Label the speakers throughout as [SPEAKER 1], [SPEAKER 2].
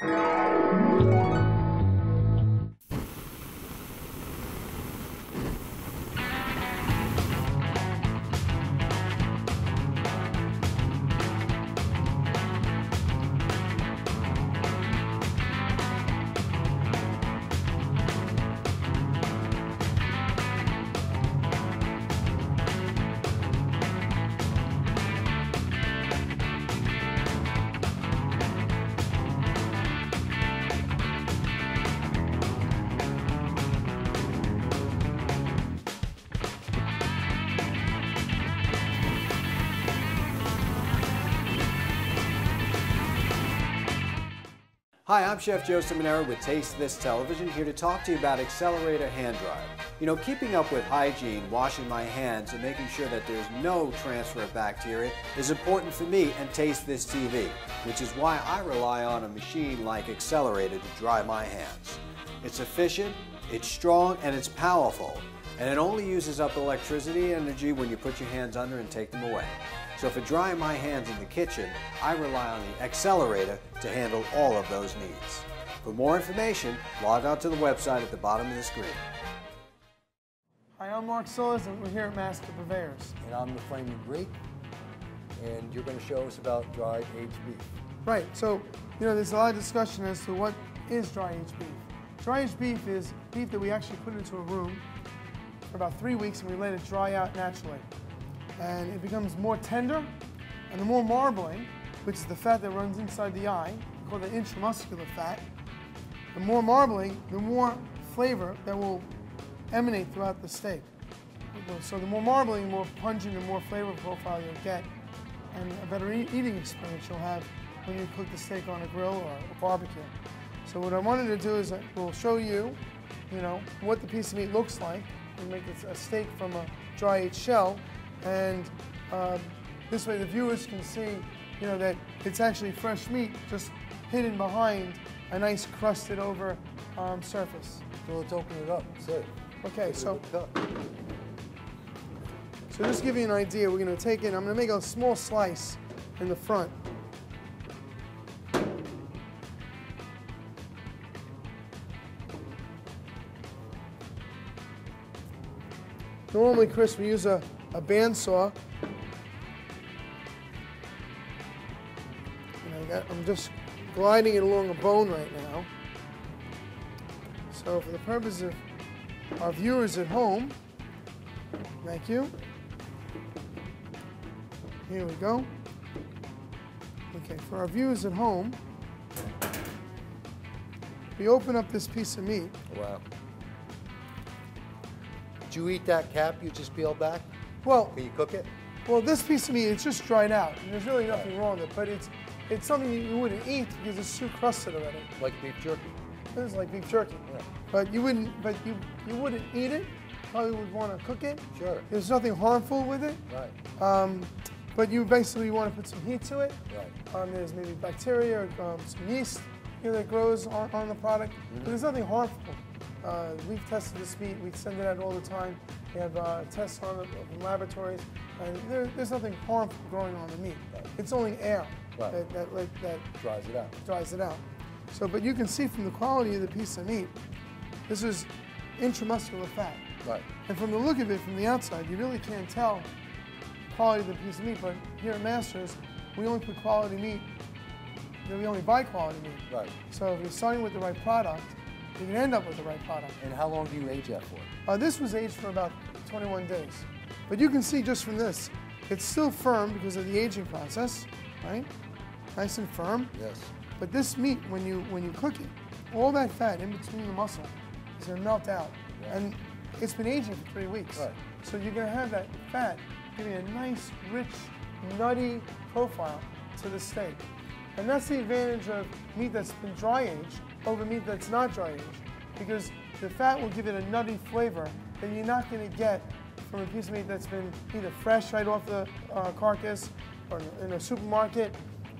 [SPEAKER 1] Hi, I'm Chef Joe Simonero with Taste This Television, here to talk to you about Accelerator Hand Dryer. You know, keeping up with hygiene, washing my hands, and making sure that there's no transfer of bacteria is important for me and Taste This TV, which is why I rely on a machine like Accelerator to dry my hands. It's efficient, it's strong, and it's powerful, and it only uses up electricity energy when you put your hands under and take them away. So for drying my hands in the kitchen, I rely on the Accelerator to handle all of those needs. For more information, log on to the website at the bottom of the screen.
[SPEAKER 2] Hi, I'm Mark Solis, and we're here at Master Purveyors.
[SPEAKER 3] And I'm the Flaming Greek, and you're going to show us about dry aged beef.
[SPEAKER 2] Right, so, you know, there's a lot of discussion as to what is dry aged beef. Dry aged beef is beef that we actually put into a room for about 3 weeks and we let it dry out naturally. And it becomes more tender, and the more marbling, which is the fat that runs inside the eye, called the intramuscular fat, the more marbling, the more flavor that will emanate throughout the steak. So the more marbling, the more pungent and more flavor profile you'll get, and a better eating experience you'll have when you cook the steak on a grill or a barbecue. So what I wanted to do is we'll show you, what the piece of meat looks like. We make a steak from a dry aged shell, and this way the viewers can see, that it's actually fresh meat just hidden behind a nice crusted over surface.
[SPEAKER 3] So let's open it up and see.
[SPEAKER 2] Okay, so just to give you an idea, we're going to take it, I'm going to make a small slice in the front. Normally, Chris, we use a bandsaw. And I'm just gliding it along a bone right now. So for the purpose of our viewers at home, thank you. Here we go. Okay, for our viewers at home, we open up this piece of meat.
[SPEAKER 3] Wow. Did you eat that cap you just peeled back?
[SPEAKER 2] Well,
[SPEAKER 3] can you cook it?
[SPEAKER 2] Well, this piece of meat, it's just dried out. And there's really nothing wrong with it, but it's something you wouldn't eat because it's too crusted already.
[SPEAKER 3] Like beef jerky.
[SPEAKER 2] It is like beef jerky.
[SPEAKER 3] Yeah.
[SPEAKER 2] But you wouldn't eat it. Probably would want to cook it.
[SPEAKER 3] Sure.
[SPEAKER 2] There's nothing harmful with it.
[SPEAKER 3] Right.
[SPEAKER 2] But you basically want to put some heat to it.
[SPEAKER 3] Right.
[SPEAKER 2] There's maybe bacteria or some yeast that grows on the product. But there's nothing harmful. We've tested this meat. We send it out all the time. We have tests on it in laboratories, and there's nothing harmful growing on the meat.
[SPEAKER 3] Right.
[SPEAKER 2] It's only air that
[SPEAKER 3] dries it out.
[SPEAKER 2] Dries it out. So, but you can see from the quality of the piece of meat, this is intramuscular fat.
[SPEAKER 3] Right.
[SPEAKER 2] And from the look of it from the outside, you really can't tell the quality of the piece of meat. But here at Masters, we only put quality meat. We only buy quality meat.
[SPEAKER 3] Right.
[SPEAKER 2] So if you're starting with the right product, you can end up with the right product.
[SPEAKER 3] And how long do you age that for?
[SPEAKER 2] This was aged for about 21 days. But you can see just from this, it's still firm because of the aging process, right? Nice and firm.
[SPEAKER 3] Yes.
[SPEAKER 2] But this meat, when you cook it, all that fat in between the muscle is going to melt out.
[SPEAKER 3] Yeah.
[SPEAKER 2] And it's been aging for 3 weeks.
[SPEAKER 3] Right.
[SPEAKER 2] So you're going to have that fat giving a nice, rich, nutty profile to the steak. And that's the advantage of meat that's been dry aged over meat that's not dry aged, because the fat will give it a nutty flavor that you're not going to get from a piece of meat that's been either fresh right off the carcass or in a supermarket.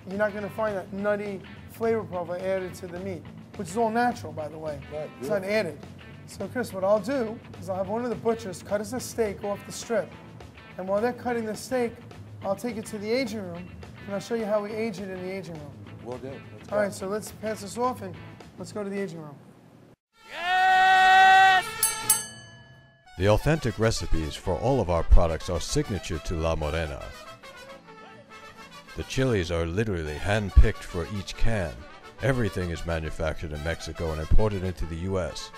[SPEAKER 2] You're not going to find that nutty flavor profile added to the meat, which is all natural, by the way.
[SPEAKER 3] Right,
[SPEAKER 2] it's not added. So Chris, what I'll do is I'll have one of the butchers cut us a steak off the strip. And while they're cutting the steak, I'll take it to the aging room, and I'll show you how we age it in the aging room.
[SPEAKER 3] Will do. Let's
[SPEAKER 2] All right, so let's pass this off and let's go to the aging room.
[SPEAKER 4] The authentic recipes for all of our products are signature to La Morena. The chilies are literally hand-picked for each can. Everything is manufactured in Mexico and imported into the U.S.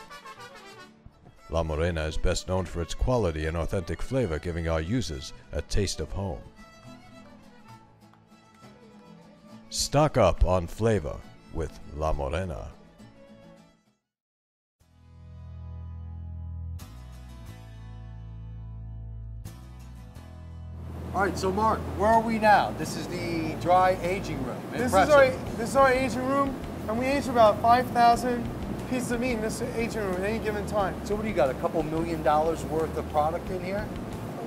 [SPEAKER 4] La Morena is best known for its quality and authentic flavor, giving our users a taste of home. Stock up on flavor with La Morena.
[SPEAKER 3] All right, so Mark, where are we now? This is the dry aging room.
[SPEAKER 2] This is our aging room, and we age about 5,000 pieces of meat in this aging room at any given time.
[SPEAKER 3] So what do you got, a couple $1 million worth of product in here?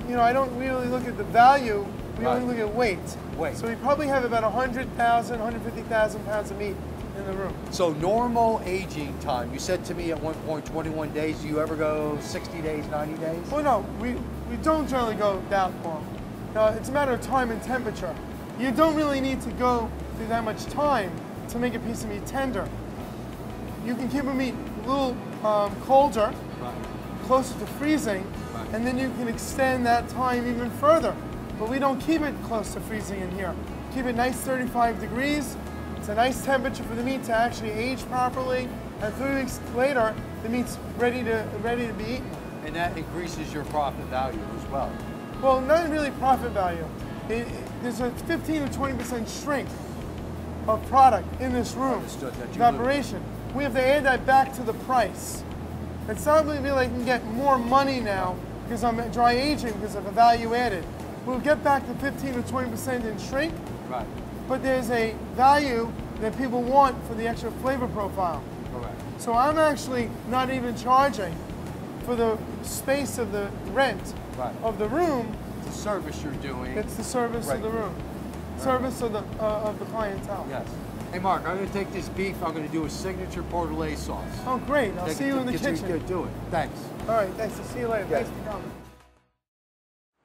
[SPEAKER 2] You know, I don't really look at the value, we only look at weight.
[SPEAKER 3] Weight.
[SPEAKER 2] So we probably have about 100,000, 150,000 pounds of meat in the room.
[SPEAKER 3] So normal aging time, you said to me at one point 21 days, do you ever go 60 days, 90 days?
[SPEAKER 2] Well, no, we don't generally go that long. It's a matter of time and temperature. You don't really need to go through that much time to make a piece of meat tender. You can keep a meat a little colder, closer to freezing, and then you can extend that time even further. But we don't keep it close to freezing in here. Keep it nice 35 degrees. It's a nice temperature for the meat to actually age properly, and 3 weeks later, the meat's ready to be eaten.
[SPEAKER 3] And that increases your profit value as well.
[SPEAKER 2] Well, not really profit value. There's a 15 to 20% shrink of product in this room, evaporation. We have to add that back to the price. It's not really like I can get more money now because I'm dry aging because of a value added. We'll get back to 15 to 20% in shrink,
[SPEAKER 3] Right.
[SPEAKER 2] but there's a value that people want for the extra flavor profile.
[SPEAKER 3] Correct.
[SPEAKER 2] So I'm actually not even charging for the space of the rent of the room.
[SPEAKER 3] The service you're doing.
[SPEAKER 2] It's the service of the room, service of the clientele.
[SPEAKER 3] Yes. Hey Mark, I'm going to take this beef. I'm going to do a signature portobello sauce.
[SPEAKER 2] Oh great! I'll see you in the kitchen.
[SPEAKER 3] Do it. Thanks.
[SPEAKER 2] All right. Thanks. I'll see you later.
[SPEAKER 3] Yes.
[SPEAKER 2] Thanks for coming.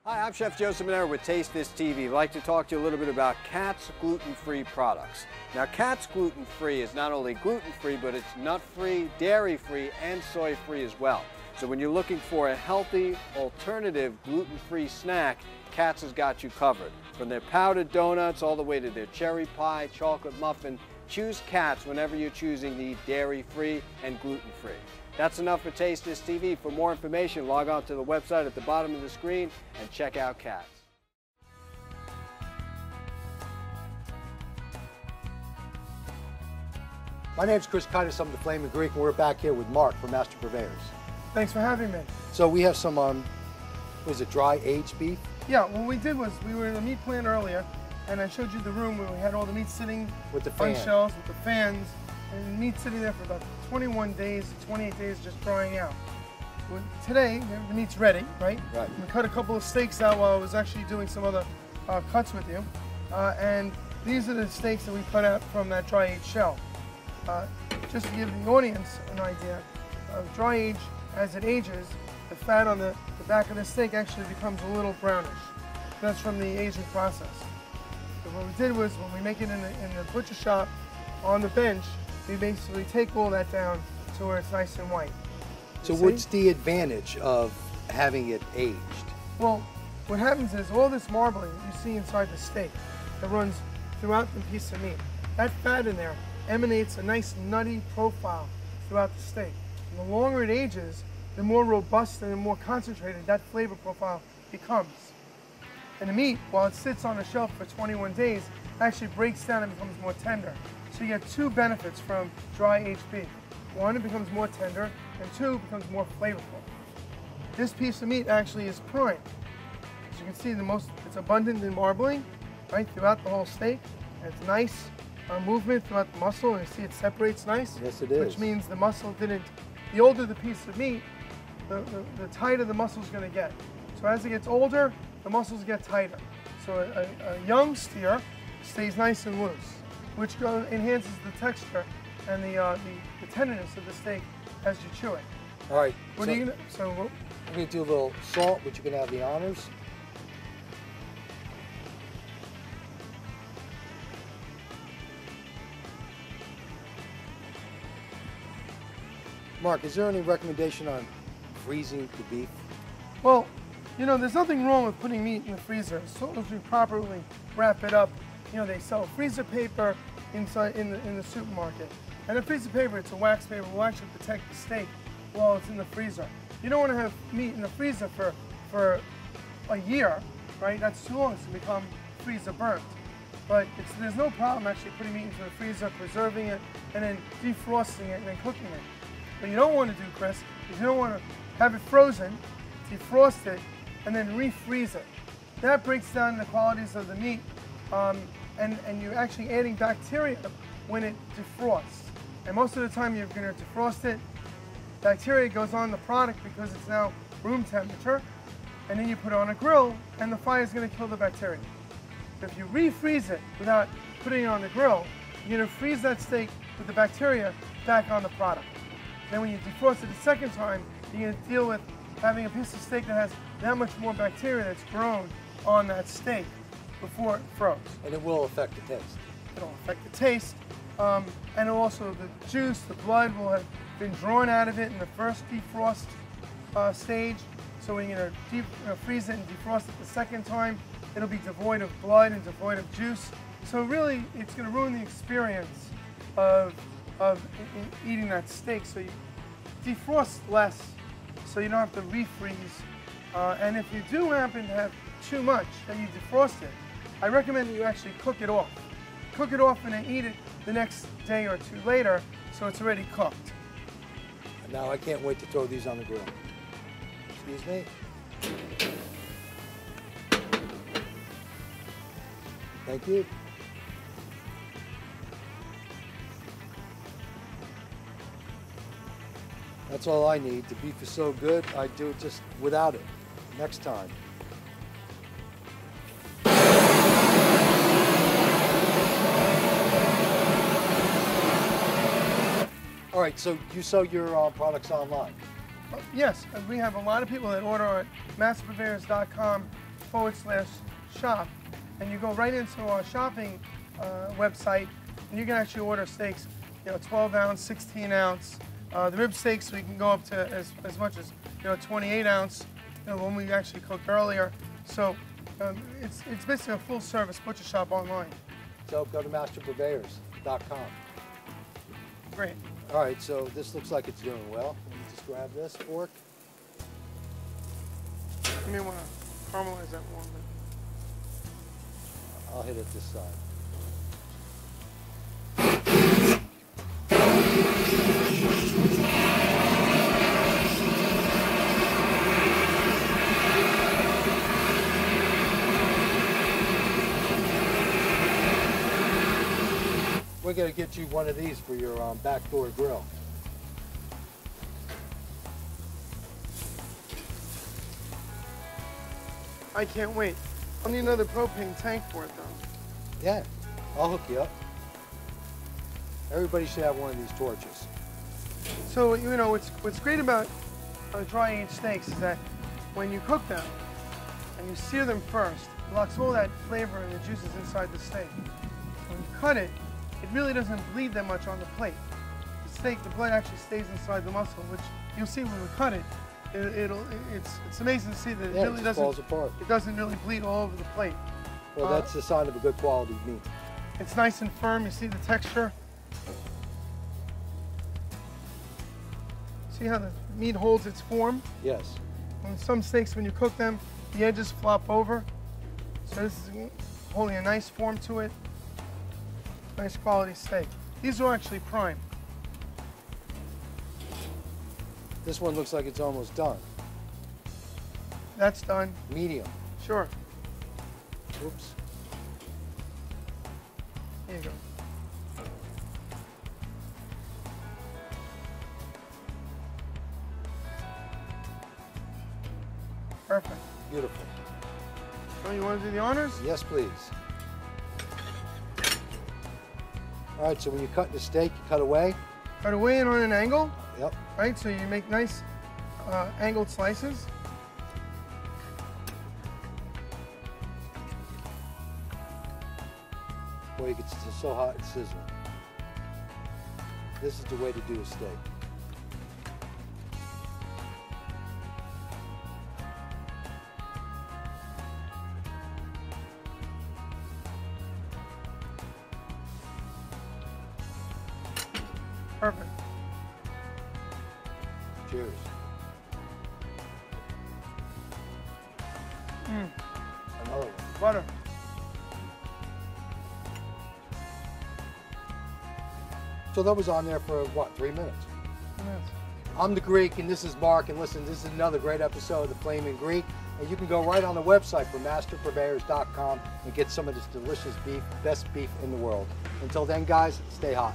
[SPEAKER 1] Hi, I'm Chef Joe Ciminero with Taste This TV. I'd like to talk to you a little bit about Katz gluten-free products. Now, Katz gluten-free is not only gluten-free, but it's nut-free, dairy-free, and soy-free as well. So when you're looking for a healthy, alternative, gluten-free snack, Katz has got you covered. From their powdered donuts all the way to their cherry pie, chocolate muffin, choose Katz whenever you're choosing the dairy-free and gluten-free. That's enough for Taste This TV. For more information, log on to the website at the bottom of the screen and check out Katz.
[SPEAKER 3] My name's Chris Kaitis. I'm the Flaming Greek, and we're back here with Mark from Master Purveyors.
[SPEAKER 2] Thanks for having me.
[SPEAKER 3] So we have some, was it dry aged beef?
[SPEAKER 2] Yeah, what we did was we were in the meat plant earlier, and I showed you the room where we had all the meat sitting
[SPEAKER 3] With the
[SPEAKER 2] on
[SPEAKER 3] fan.
[SPEAKER 2] shelves with the fans, and the meat sitting there for about 21 days, 28 days just drying out. Well, today, the meat's ready, right?
[SPEAKER 3] Right.
[SPEAKER 2] We cut a couple of steaks out while I was actually doing some other cuts with you. And these are the steaks that we cut out from that dry aged shell. Just to give the audience an idea, dry age, as it ages, the fat on the back of the steak actually becomes a little brownish. That's from the aging process. So what we did was, when we make it in the butcher shop on the bench, we basically take all that down to where it's nice and white.
[SPEAKER 3] So
[SPEAKER 2] See?
[SPEAKER 3] what's the advantage of having it aged?
[SPEAKER 2] Well, what happens is all this marbling that you see inside the steak that runs throughout the piece of meat, that fat in there emanates a nice nutty profile throughout the steak. And the longer it ages, the more robust and the more concentrated that flavor profile becomes. And the meat, while it sits on the shelf for 21 days, actually breaks down and becomes more tender. So you get two benefits from dry aged beef. One, it becomes more tender, and two, it becomes more flavorful. This piece of meat actually is prime. As you can see, it's abundant in marbling, right, throughout the whole steak. And it's nice movement throughout the muscle, and you see it separates nice.
[SPEAKER 3] Yes, it is.
[SPEAKER 2] Which means the muscle didn't, the older the piece of meat, the tighter the muscle's gonna get. So as it gets older, the muscles get tighter. So a young steer stays nice and loose, which enhances the texture and the tenderness of the steak as you chew it.
[SPEAKER 3] All right.
[SPEAKER 2] What are you gonna? So
[SPEAKER 3] I'm going to do a little salt, which you can have the honors. Mark, is there any recommendation on freezing the beef?
[SPEAKER 2] Well, you know, there's nothing wrong with putting meat in the freezer as long as you properly wrap it up. You know, they sell freezer paper inside in the supermarket. And the freezer paper, it's a wax paper, will actually protect the steak while it's in the freezer. You don't want to have meat in the freezer for a year, right? That's too long. It's going to become freezer burnt. But there's no problem actually putting meat into the freezer, preserving it, and then defrosting it and then cooking it. What you don't want to do, Chris, is you don't want to have it frozen, defrost it, and then refreeze it. That breaks down the qualities of the meat, and you're actually adding bacteria when it defrosts. And most of the time you're going to defrost it, bacteria goes on the product because it's now room temperature, and then you put it on a grill, and the fire is going to kill the bacteria. If you refreeze it without putting it on the grill, you're going to freeze that steak with the bacteria back on the product. Then when you defrost it the second time, you're going to deal with having a piece of steak that has that much more bacteria that's grown on that steak before it froze.
[SPEAKER 3] And it will affect the taste.
[SPEAKER 2] It'll affect the taste, and also the juice, the blood will have been drawn out of it in the first defrost stage. So when you're going to freeze it and defrost it the second time, it'll be devoid of blood and devoid of juice. So really, it's going to ruin the experience of eating that steak. So you defrost less, so you don't have to refreeze. And if you do happen to have too much that you defrost it, I recommend that you actually cook it off. Cook it off and then eat it the next day or two later, so it's already cooked.
[SPEAKER 3] And now I can't wait to throw these on the grill. Excuse me. Thank you. That's all I need. The beef is so good, I do it just without it next time. All right, so you sell your products online?
[SPEAKER 2] Yes, and we have a lot of people that order at masterpurveyors.com/shop, and you go right into our shopping website, and you can actually order steaks, 12 ounce, 16 ounce. The rib steaks we can go up to as much as 28 ounce, the one we actually cooked earlier. So it's basically a full service butcher shop online.
[SPEAKER 3] So go to masterpurveyors.com.
[SPEAKER 2] Great.
[SPEAKER 3] All right, so this looks like it's doing well. Let me just grab this fork.
[SPEAKER 2] You may want to caramelize that one bit.
[SPEAKER 3] I'll hit it this side. We're going to get you one of these for your backdoor grill.
[SPEAKER 2] I can't wait. I'll need another propane tank for it though.
[SPEAKER 3] Yeah, I'll hook you up. Everybody should have one of these torches.
[SPEAKER 2] So, what's great about dry aged steaks is that when you cook them and you sear them first, it locks all that flavor and the juices inside the steak. When you cut it, it really doesn't bleed that much on the plate. The steak, the blood actually stays inside the muscle, which you'll see when we cut it. It's amazing to see that
[SPEAKER 3] Yeah,
[SPEAKER 2] it really
[SPEAKER 3] falls apart.
[SPEAKER 2] It doesn't really bleed all over the plate.
[SPEAKER 3] Well, that's the sign of a good quality meat.
[SPEAKER 2] It's nice and firm. You see the texture. See how the meat holds its form?
[SPEAKER 3] Yes.
[SPEAKER 2] On some steaks, when you cook them, the edges flop over. So this is holding a nice form to it. Nice quality steak. These are actually prime.
[SPEAKER 3] This one looks like it's almost done.
[SPEAKER 2] That's done.
[SPEAKER 3] Medium.
[SPEAKER 2] Sure.
[SPEAKER 3] Oops.
[SPEAKER 2] Here you go. Perfect.
[SPEAKER 3] Beautiful.
[SPEAKER 2] So you want to do the honors?
[SPEAKER 3] Yes, please. All right, so when you cut the steak, you cut away.
[SPEAKER 2] Cut away and on an angle,
[SPEAKER 3] Yep.
[SPEAKER 2] right? So you make nice angled slices.
[SPEAKER 3] Boy, it gets so hot and sizzling. This is the way to do a steak.
[SPEAKER 2] Perfect.
[SPEAKER 3] Cheers. Another one.
[SPEAKER 2] Butter.
[SPEAKER 3] So that was on there for what, 3 minutes?
[SPEAKER 2] Yes.
[SPEAKER 3] I'm the Greek, and this is Mark, and listen, this is another great episode of The Flaming Greek, and you can go right on the website for masterpurveyors.com and get some of this delicious beef, best beef in the world. Until then, guys, stay hot.